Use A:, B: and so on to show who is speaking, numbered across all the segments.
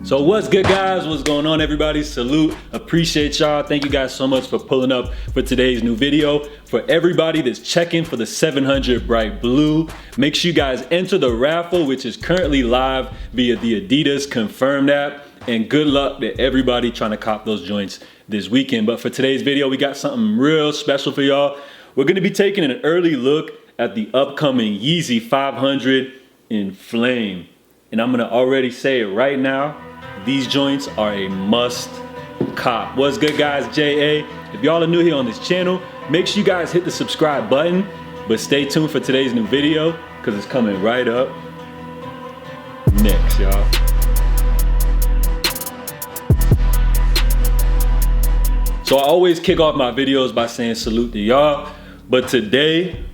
A: So what's good, guys? What's going on, everybody? Salute, appreciate y'all. Thank you guys so much for pulling up for today's new video. For everybody that's checking for the 700 Bright Blue, make sure you guys enter the raffle, which is currently live via the Adidas Confirmed app. And good luck to everybody trying to cop those joints this weekend. But for today's video, we got something real special for y'all. We're gonna be taking an early look at the upcoming Yeezy 500 Enflame. And I'm gonna already say it right now, these joints are a must cop. What's good, guys? JA. If y'all are new here on this channel, make sure you guys hit the subscribe button, but stay tuned for today's new video because it's coming right up next, y'all. So I always kick off my videos by saying salute to y'all, but today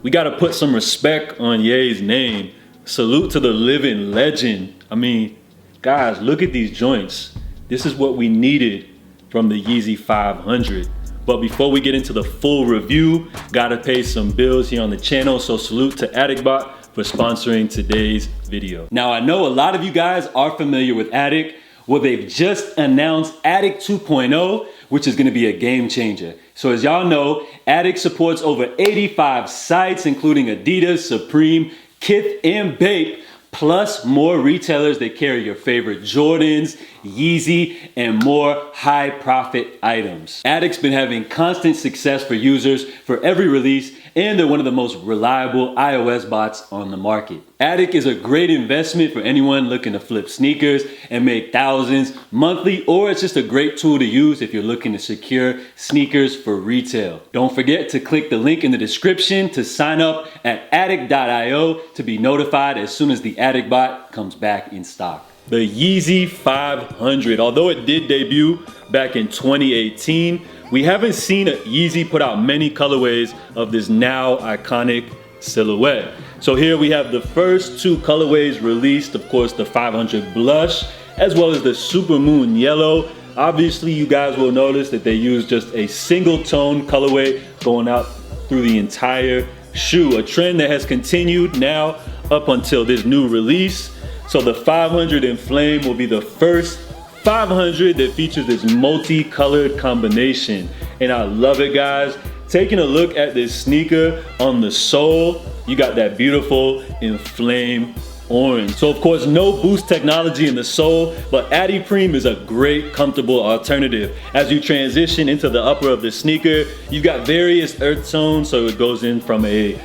A: we gotta put some respect on Ye's name. Salute to the living legend. I mean, guys, look at these joints. This is what we needed from the Yeezy 500. But before we get into the full review, gotta pay some bills here on the channel. So salute to AddictBot for sponsoring today's video. Now, I know a lot of you guys are familiar with Addict. Well, they've just announced Addict 2.0, which is gonna be a game changer. So as y'all know, Addict supports over 85 sites, including Adidas, Supreme, Kith, and Bape, plus more retailers that carry your favorite Jordans, Yeezy, and more high profit items. Addict's been having constant success for users for every release, and they're one of the most reliable iOS bots on the market. Addict is a great investment for anyone looking to flip sneakers and make thousands monthly, or it's just a great tool to use if you're looking to secure sneakers for retail. Don't forget to click the link in the description to sign up at addict.io to be notified as soon as the Addict bot comes back in stock. The Yeezy 500, although it did debut back in 2018, we haven't seen Yeezy put out many colorways of this now iconic silhouette. So here we have the first two colorways released, of course, the 500 Blush, as well as the Supermoon Yellow. Obviously, you guys will notice that they use just a single tone colorway going out through the entire shoe, a trend that has continued now up until this new release. So the 500 Enflame will be the first 500 that features this multicolored combination. And I love it, guys. Taking a look at this sneaker on the sole, you got that beautiful Enflame orange. So of course, no boost technology in the sole, but Adipreme is a great, comfortable alternative. As you transition into the upper of the sneaker, you've got various earth tones, so it goes in from a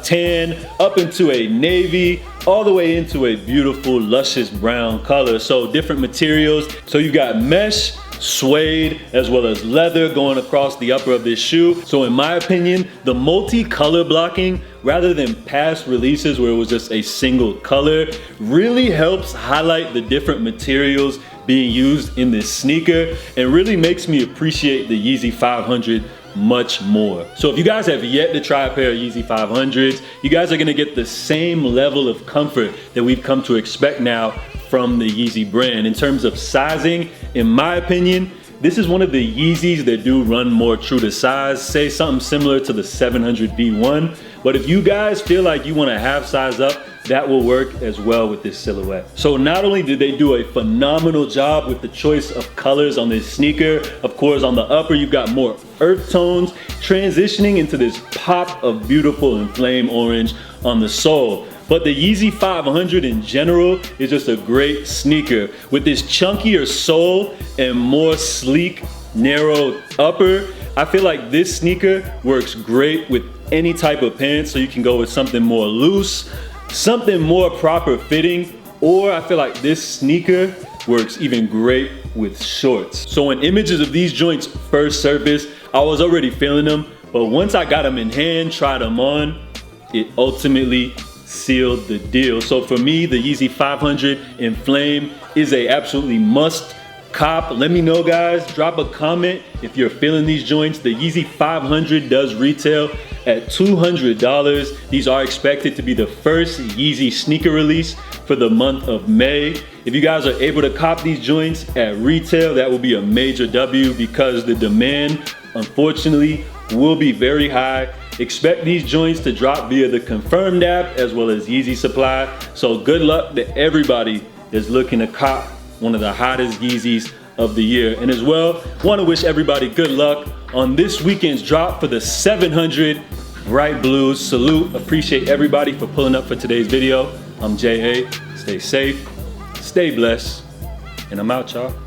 A: tan up into a navy, all the way into a beautiful luscious brown color. So different materials. So you've got mesh, suede, as well as leather going across the upper of this shoe. So in my opinion, the multi-color blocking, rather than past releases where it was just a single color, really helps highlight the different materials being used in this sneaker and really makes me appreciate the Yeezy 500 much more. So if you guys have yet to try a pair of Yeezy 500s, you guys are gonna get the same level of comfort that we've come to expect now from the Yeezy brand. In terms of sizing, in my opinion, this is one of the Yeezys that do run more true to size, say something similar to the 700 V1. But if you guys feel like you wanna half size up, that will work as well with this silhouette. So not only did they do a phenomenal job with the choice of colors on this sneaker, of course on the upper you've got more earth tones, transitioning into this pop of beautiful Enflame orange on the sole. But the Yeezy 500 in general is just a great sneaker with this chunkier sole and more sleek, narrow upper. I feel like this sneaker works great with any type of pants, so you can go with something more loose, something more proper fitting, or I feel like this sneaker works even great with shorts. So when images of these joints first surfaced, I was already feeling them, but once I got them in hand, tried them on, it ultimately sealed the deal. So for me, the Yeezy 500 Enflame is a absolutely must cop. Let me know, guys, drop a comment if you're feeling these joints. The Yeezy 500 does retail at $200. These are expected to be the first Yeezy sneaker release for the month of May. If you guys are able to cop these joints at retail, that will be a major W because the demand, unfortunately, will be very high. Expect these joints to drop via the Confirmed app as well as Yeezy Supply. So good luck to everybody that's looking to cop one of the hottest Yeezys of the year. And as well, want to wish everybody good luck on this weekend's drop for the 700 Bright Blues. Salute, appreciate everybody for pulling up for today's video. I'm J.A. Stay safe, stay blessed, and I'm out, y'all.